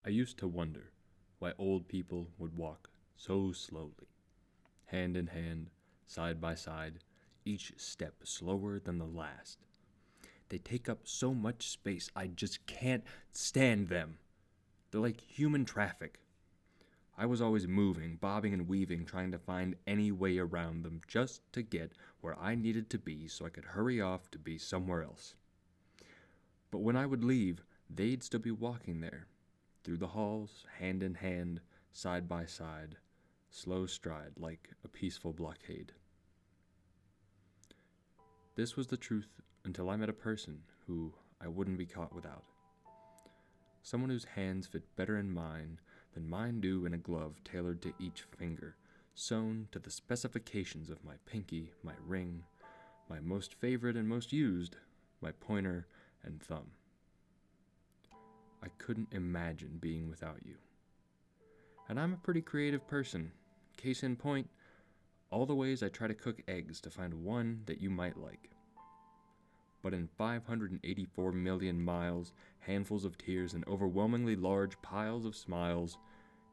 I used to wonder why old people would walk so slowly, hand in hand, side by side, each step slower than the last. They take up so much space, I just can't stand them. They're like human traffic. I was always moving, bobbing and weaving, trying to find any way around them just to get where I needed to be so I could hurry off to be somewhere else. But when I would leave, they'd still be walking there, through the halls, hand in hand, side by side, slow stride like a peaceful blockade. This was the truth until I met a person who I wouldn't be caught without. Someone whose hands fit better in mine than mine do in a glove tailored to each finger, sewn to the specifications of my pinky, my ring, my most favorite and most used, my pointer and thumb. I couldn't imagine being without you. And I'm a pretty creative person. Case in point, all the ways I try to cook eggs to find one that you might like. But in 584 million miles, handfuls of tears, and overwhelmingly large piles of smiles,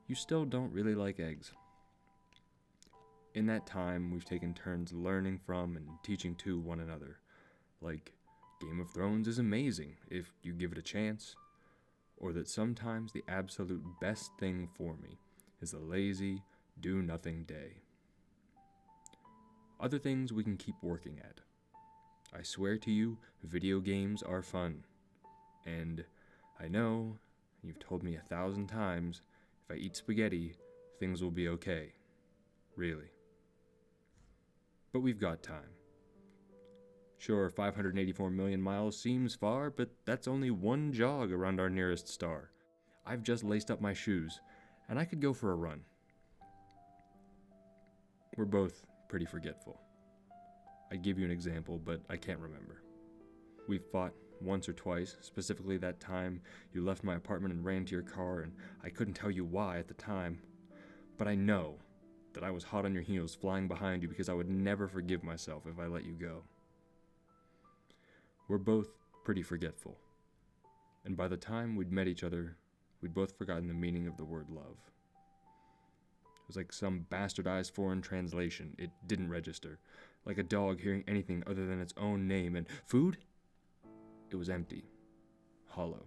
you still don't really like eggs. In that time, we've taken turns learning from and teaching to one another. Like, Game of Thrones is amazing if you give it a chance. Or that sometimes the absolute best thing for me is a lazy, do-nothing day. Other things we can keep working at. I swear to you, video games are fun. And I know, you've told me 1,000 times, if I eat spaghetti, things will be okay. Really. But we've got time. Sure, 584 million miles seems far, but that's only one jog around our nearest star. I've just laced up my shoes, and I could go for a run. We're both pretty forgetful. I'd give you an example, but I can't remember. We've fought once or twice, specifically that time you left my apartment and ran to your car, and I couldn't tell you why at the time. But I know that I was hot on your heels flying behind you because I would never forgive myself if I let you go. We're both pretty forgetful, and by the time we'd met each other, we'd both forgotten the meaning of the word love. It was like some bastardized foreign translation. It didn't register, like a dog hearing anything other than its own name, and food? It was empty, hollow.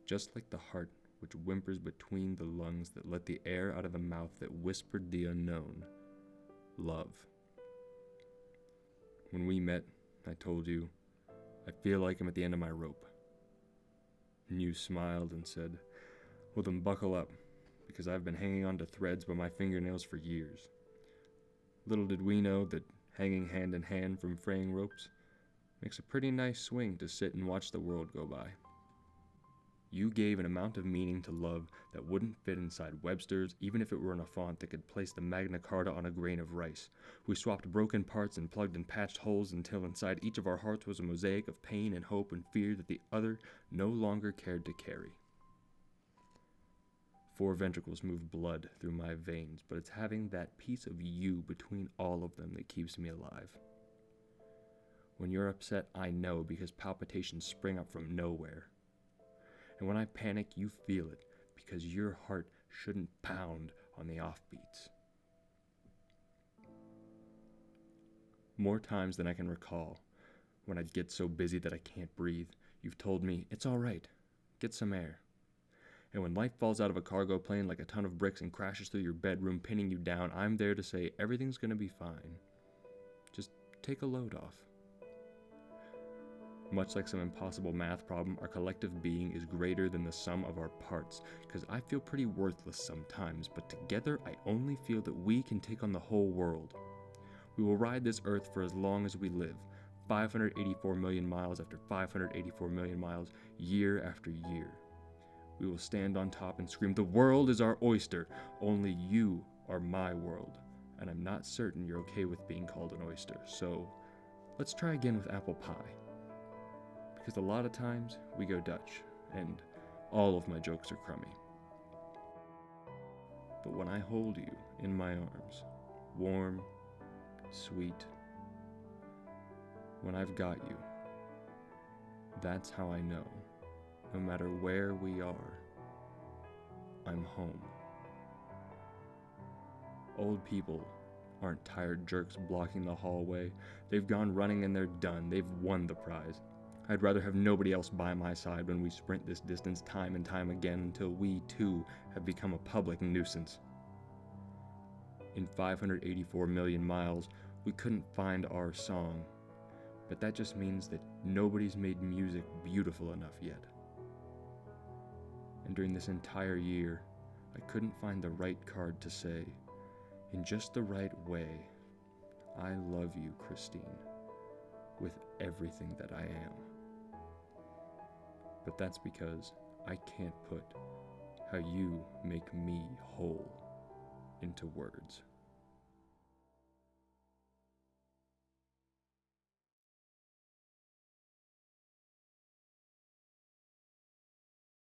Just like the heart which whimpers between the lungs that let the air out of the mouth that whispered the unknown. Love. When we met, I told you, I feel like I'm at the end of my rope. And you smiled and said, well then buckle up, because I've been hanging on to threads by my fingernails for years. Little did we know that hanging hand in hand from fraying ropes makes a pretty nice swing to sit and watch the world go by. You gave an amount of meaning to love that wouldn't fit inside Webster's, even if it were in a font that could place the Magna Carta on a grain of rice. We swapped broken parts and plugged and patched holes until inside each of our hearts was a mosaic of pain and hope and fear that the other no longer cared to carry. 4 ventricles move blood through my veins, but it's having that piece of you between all of them that keeps me alive. When you're upset, I know because palpitations spring up from nowhere. And when I panic, you feel it because your heart shouldn't pound on the offbeats. More times than I can recall, when I'd get so busy that I can't breathe, you've told me, it's all right, get some air. And when life falls out of a cargo plane like a ton of bricks and crashes through your bedroom, pinning you down, I'm there to say everything's gonna be fine. Just take a load off. Much like some impossible math problem, our collective being is greater than the sum of our parts, because I feel pretty worthless sometimes, but together I only feel that we can take on the whole world. We will ride this earth for as long as we live, 584 million miles after 584 million miles, year after year. We will stand on top and scream, the world is our oyster, only you are my world, and I'm not certain you're okay with being called an oyster, so let's try again with apple pie. Because a lot of times we go Dutch, and all of my jokes are crummy. But when I hold you in my arms, warm, sweet, when I've got you, that's how I know, no matter where we are, I'm home. Old people aren't tired jerks blocking the hallway. They've gone running and they're done. They've won the prize. I'd rather have nobody else by my side when we sprint this distance time and time again until we, too, have become a public nuisance. In 584 million miles, we couldn't find our song, but that just means that nobody's made music beautiful enough yet. And during this entire year, I couldn't find the right card to say, in just the right way, I love you, Christine, with everything that I am. But that's because I can't put how you make me whole into words.